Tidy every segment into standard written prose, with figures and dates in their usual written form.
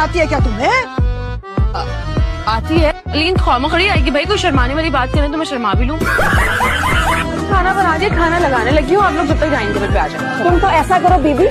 आती है क्या तुम्हें? आती है लेकिन खौमा खड़ी आएगी भाई, कोई शर्माने वाली बात करें तो मैं शर्मा भी लूं। खाना बना दिया, खाना लगाने लगी हूँ, आप लोग जब तक डाइनिंग टेबल पे आ जाए। तुम तो ऐसा करो बीबी,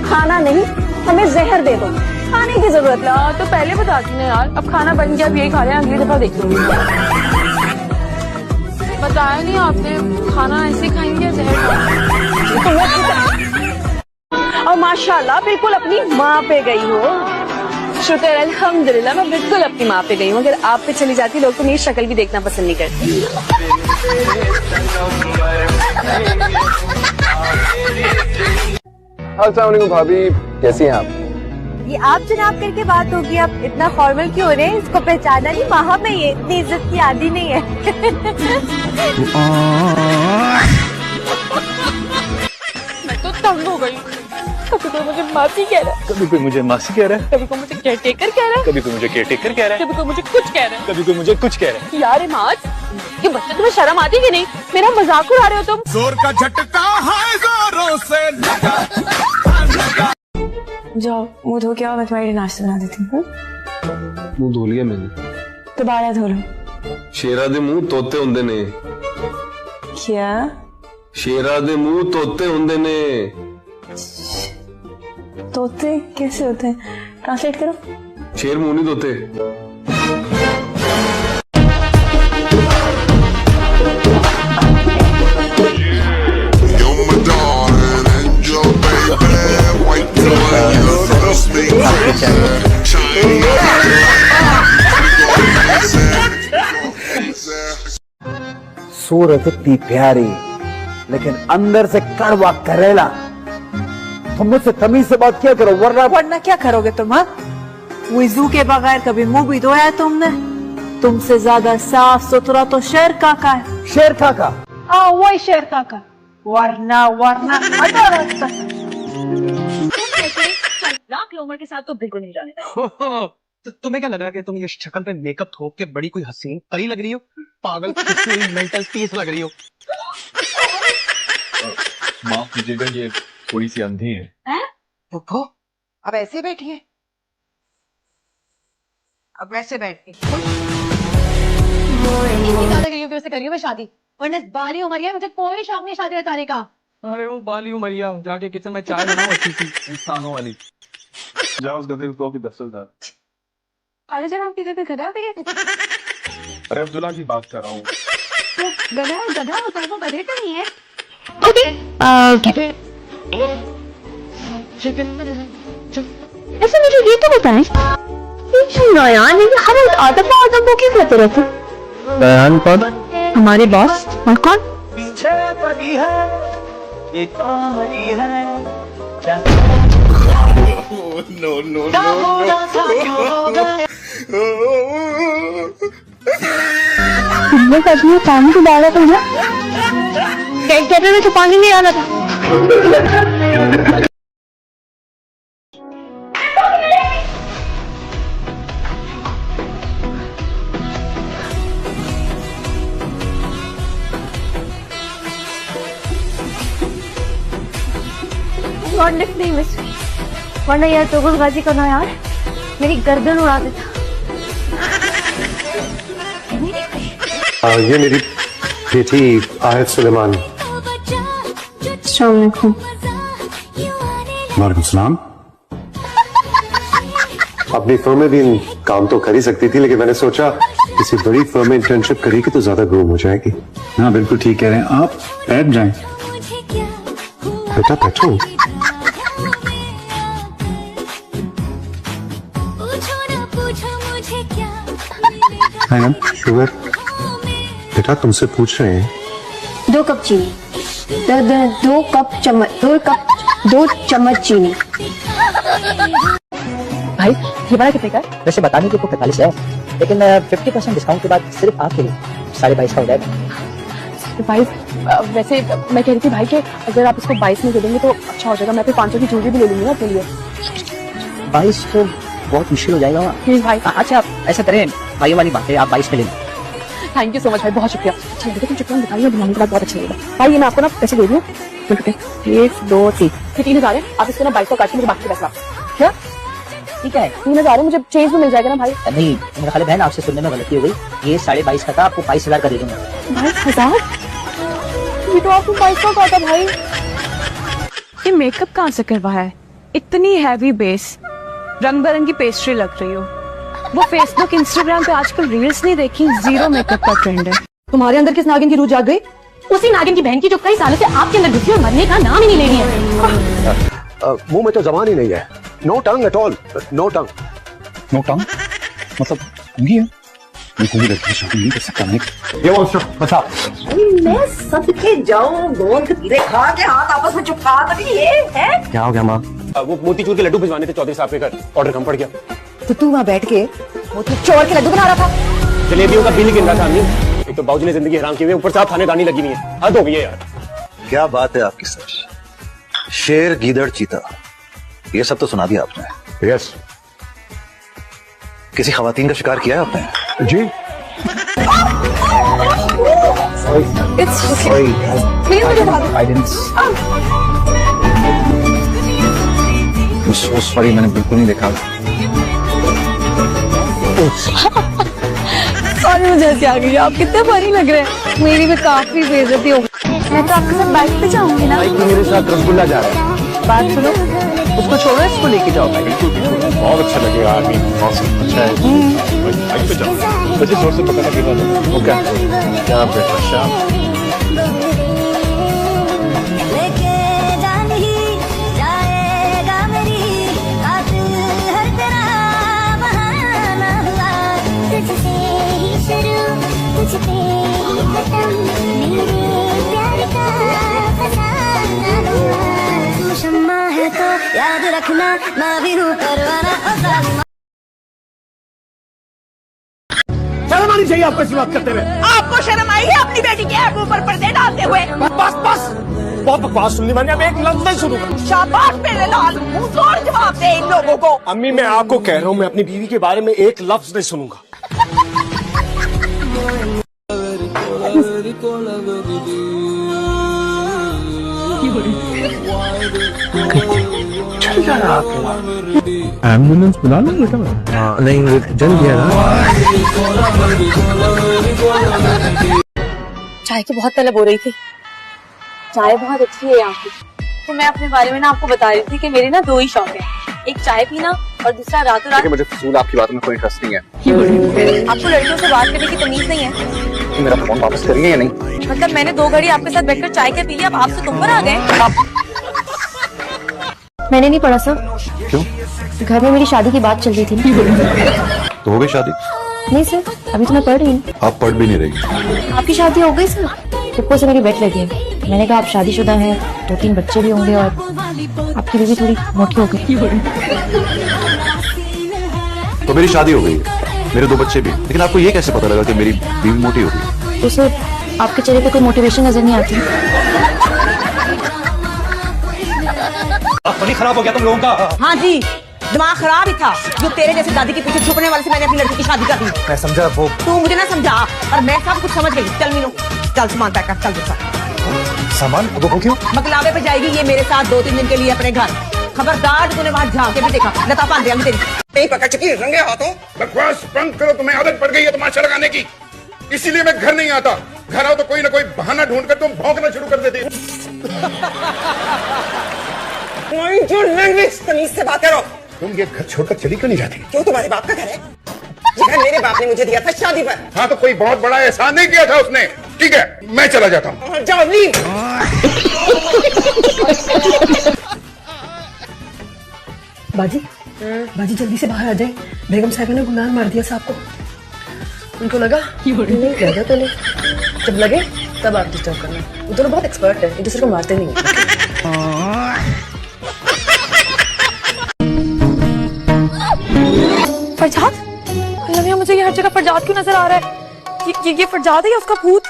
खाना नहीं हमें जहर दे दो, खाने की जरूरत नहीं। तो पहले बताती ना यार, अब खाना बन गया, अब यही खा रहे हैं, अगली दफा देख लूंगी। बताया नहीं आपने, खाना ऐसे खाएंगे जहर। और माशाल्लाह बिल्कुल अपनी माँ पे गई हो। शुक्र अल्हम्दुलिल्लाह, मैं बिल्कुल अपनी माँ पे गई हूँ। अगर आप पे चली जाती लोग तो मेरी शक्ल भी देखना पसंद नहीं करते। अस्सलाम वालेकुम भाभी, कैसी हैं आप? ये आप जनाब करके बात होगी, आप इतना फॉर्मल क्यों हो रहे हैं? इसको पहचाना नहीं, वहाँ में ये इतनी इज्जत की आदी नहीं है। मैं तो तंग हो गई। कभी कोई मुझे मासी कह रहा है, कभी कोई मुझे मासी कह रहा है, कभी कोई मुझे केयरटेकर कह रहा है, कभी कोई मुझे केयरटेकर कह रहा है, कभी कोई मुझे कुछ कह रहा है, कभी कोई मुझे कुछ कह रहा है। यार इमाद, ये बच्चे तुम्हें शर्म आती कि नहीं? मेरा मजाक उड़ा रहे हो तुम। जोर का झटका है जोरों से लगा। जाओ मुंह धो के आओ, मैं तुम्हारे लिए नाश्ता बना देती हूँ। मुंह धो लिया मैंने। दोबारा धो लो। शेरा दे मुंह तोते हुंदे ने। क्या? शेरा दे मुंह तोते हुंदे ने। तोते कैसे होते हैं? ट्रांसलेट करो। शेर मुंह नहीं धोते। सूरत इतनी प्यारी लेकिन अंदर से कड़वा करेला। तुम मुझसे तमीज से बात किया करो, वरना क्या करोगे तुम? हाँ, वुजू के बगैर कभी मुंह भी धोया है तुमने? तुमसे ज्यादा साफ सुथरा तो शेर काका है। शेर काका? हाँ वही शेर काका। वरना लाख लोगों के साथ तो बिल्कुल नहीं जाने। तो तुम्हें क्या लग रहा है कि तुम ये शक्ल पे मेकअप थोप के बड़ी कोई हसीन परी लग रही हो? पागल मेंटल पीस लग रही हो। माफ कीजिएगा, ये थोड़ी सी अंधी है। रुको, अब ऐसे बैठिए, अब वैसे बैठिए। वैसे करिए मैं शादी, वरना बाली उमर है, मुझे कोई शौक नहीं शादी बताने का। अरे वो बाली उमरिया, जाके किचन में चाय बनाओ अच्छी सी इंसानों वाली। जाओ उस गधे को भी दस्तरदार। अरे जरा आप किधर पे गधा पे? अरे अब्दुल्ला की बात कर रहा हूँ। तो गधा होता है, वो गधे का नहीं है। ऐसे मुझे ये तो बताएं, बयान हम आदम वो क्यों कहते रहते? बयान कौन? हमारे बॉस। और कौन? तुमने पानी को डाला था ना, कैटर में तो पानी नहीं आना था। नहीं मिस, वरना यार तो गाजी का ना यार मेरी गर्दन उड़ा देता। ये मेरी बेटी आयत सुलेमान। अस्सलाम वालेकुम। वालेकुम सलाम। अपनी फर्म में भी काम तो कर ही सकती थी, लेकिन मैंने सोचा किसी बड़ी फर्म में इंटर्नशिप करेगी तो ज्यादा ग्रो हो जाएगी। हाँ बिल्कुल ठीक कह रहे हैं आप, बैठ जाएं। बेटा बैठो। शुगर बेटा तुमसे पूछ रहे हैं। 2 कप चीनी, 2 चम्मच चीनी। भाई ये बड़ा कितने का है? वैसे बताने के तो 45 है, लेकिन 50% डिस्काउंट के बाद सिर्फ आपके लिए 22.5 का हो जाएगा। तो भाई वैसे मैं कह रही थी भाई कि अगर आप इसको 22 में दे देंगे तो अच्छा हो जाएगा। मैं फिर 500 की ज्वेलरी भी ले लूंगी ना अपने लिए। 22 तो बहुत मुश्किल हो जाएगा प्लीज भाई। अच्छा आप ऐसा करें, भाइयों वाली बात है, आप 22 में ले लें। थैंक यू सो मच भाई, बहुत शुक्रिया। अच्छा लगे तुम चुपचाप बताइए, बनाने के बाद बहुत अच्छा लगेगा भाई। ये मैं आपको ना पैसे दे दूँ, 1 2 3 ये 3000 है। आप इसको ना 22 काट के मुझे बाकी पैसा क्या ठीक है 3000 मुझे चेंज में मिल जाएगा ना भाई? नहीं मेरा खाली बहन, आपसे सुनने में गलती हो गई। ये 22.5 का था, आपको 22,000 का दे दूंगा। 22,000? ये तो आपको 22 का था भाई। ये मेकअप कहाँ से करवाया है? इतनी हैवी बेस, रंग बिरंगी पेस्ट्री लग रही हो। वो फेसबुक इंस्टाग्राम पे आजकल रील्स नहीं देखी, 0 मेकअप का ट्रेंड है। तुम्हारे अंदर किस नागिन की रूह जाग गई? उसी नागिन की बहन की जो कई सालों से आपके अंदर घुसी और मरने का नाम ही नहीं ले रही है। मुंह में तो जबान ही नहीं है। No tongue at all, no tongue. No tongue मतलब उंगली है? मैं कोई लड़की की शादी नहीं कर सकता। मैं ये वो बता। मैं सबके जाऊं गोंद धीरे खा के हाथ आपस में चुपका तभी ये है। क्या हो गया माँ? वो मोतीचूर के लड्डू भिजवाने थे चौधरी साहब के घर, ऑर्डर कम पड़ गया। तो तू वहाँ बैठ के मोतीचूर के लड्डू बना रहा था। जलेबियों का बिल गिन रहा था अम्मी। एक तो बाबूजी ने जिंदगी हराम की हुई है, ऊपर से आप थानेदानी लगी हुई है। हद हो गई है यार। क्या बात है आपकी सर। शेर, गीदड़, चीता, ये सब तो सुना दिया आपने। यस। किसी खवातीन का शिकार किया है आपने? जी। सॉरी, मैंने बिल्कुल नहीं देखा। सॉरी, मुझे हंसी आ गई। आप कितने फनी लग रहे हैं। मेरी भी काफी बेइज्जती हो गई। मैं तो आपके साथ बाइक पे जाऊंगी ना। बाइक में मेरे साथ रसगुल्ला जा रहा है। बात सुनो, उसको छोड़ो, इसको लेके जाओ भाई। बहुत अच्छा लगेगा आदमी, मौसम अच्छा है। बाइक पे जाओ, मुझे जोर से पकड़ना की बात है। ओके, क्या बेटा शाम। याद रखना मैं भी हूँ परवाना। शर्म आनी चाहिए आपको ऐसी बात करते हुए। आपको शर्म आई है अपनी बेटी के ऊपर पर्दे डालते हुए? बस बस, बहुत बकवास सुन ली मैंने। अब एक लफ्ज नहीं सुनूंगा। शाबाश मेरे लाल, मुंह तोड़ जवाब दे इन लोगों को। अम्मी मैं आपको कह रहा हूँ, मैं अपनी बीवी के बारे में एक लफ्ज नहीं सुनूंगा। चल जा रहा एम्बुलेंस बुला लो बेटा। नहीं, जल गया ना। चाय की बहुत तलब हो रही थी। चाय बहुत अच्छी है यहाँ की। तो मैं अपने बारे में ना आपको बता रही थी कि मेरे ना 2 ही शौक है, एक चाय पीना और दूसरा रातों रात। मुझे फजूल आपकी बातों में कोई इंटरेस्ट नहीं है। आपको लड़कियों से बात करने की तमीज नहीं है। मेरा फोन वापस करिए या नहीं? मतलब मैंने 2 घड़ी आपके साथ बैठकर चाय क्या पी लिया, अब आपसे तुम पर आ गए। मैंने नहीं पढ़ा सर। क्यों? घर में मेरी शादी की बात चल रही थी ना। तो हो गई शादी? नहीं सर, अभी तो मैं पढ़ रही हूँ। आप पढ़ भी नहीं रही। आपकी शादी हो गई सर? टिप्पो से मेरी बेट लगी है। मैंने कहा आप शादीशुदा हैं, 2-3 बच्चे भी होंगे और आपकी बीवी थोड़ी मोटी हो गई। तो मेरी शादी हो गई, मेरे 2 बच्चे भी, लेकिन आपको ये कैसे पता लगा कि मेरी बीवी मोटी हो गई? तो सर आपके चेहरे पे कोई मोटिवेशन नजर नहीं आती। पानी खराब हो गया तुम लोगों का। हाँ जी, दिमाग खराब ही था जो तेरे जैसे दादी के पीछे छुपने वाले से मैंने अपनी लड़की की शादी कर दी। मैं समझा वो। तू मुझे ना समझा, और मैं सब कुछ समझ गई। चल मीनू, चल सामान पैक कर, चल दूसरा सामान वो क्यों? मकलावे पे जाएगी ये मेरे साथ 2-3 दिन के लिए अपने घर। खबरदार तूने वहाँ झांक के भी देखा, लता पांडे हम तेरी नहीं पकड़ चुकी रंगे हाथों। बकवास बंद करो, तुम्हें आदत पड़ गई है तमाशा लगाने की। इसीलिए मैं घर नहीं आता। घर आओ तो कोई ना कोई बहाना ढूंढकर तुम भौंकना शुरू कर देती। तमीज से बात करो। तुम ये घर छोड़कर चली क्यों नहीं जाती? क्यों तुम्हारे बाप का घर है? ये घर मेरे बाप ने मुझे दिया था शादी पर। हाँ तो कोई बहुत बड़ा एहसान नहीं किया था उसने। ठीक है, मैं चला जाता हूँ। जाओ लीव। बाजी, बाजी जल्दी से बाहर आ जाए। बेगम साहिबा ने गुमान मार दिया साहब को। उनको लगा नहीं लगा तो नहीं, जब लगे तब आप डिस्टर्ब करना। वो दोनों बहुत एक्सपर्ट है, एक दूसरे को मारते नहीं है। फरजाद, अल्लाह मुझे ये हर जगह फरजाद क्यों नजर आ रहा है? ये फरजाद है या उसका भूत?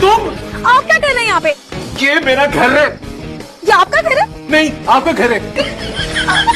तुम, आप क्या कर रहे हैं यहाँ पे? ये मेरा घर है। ये आपका घर है? नहीं, आपका घर है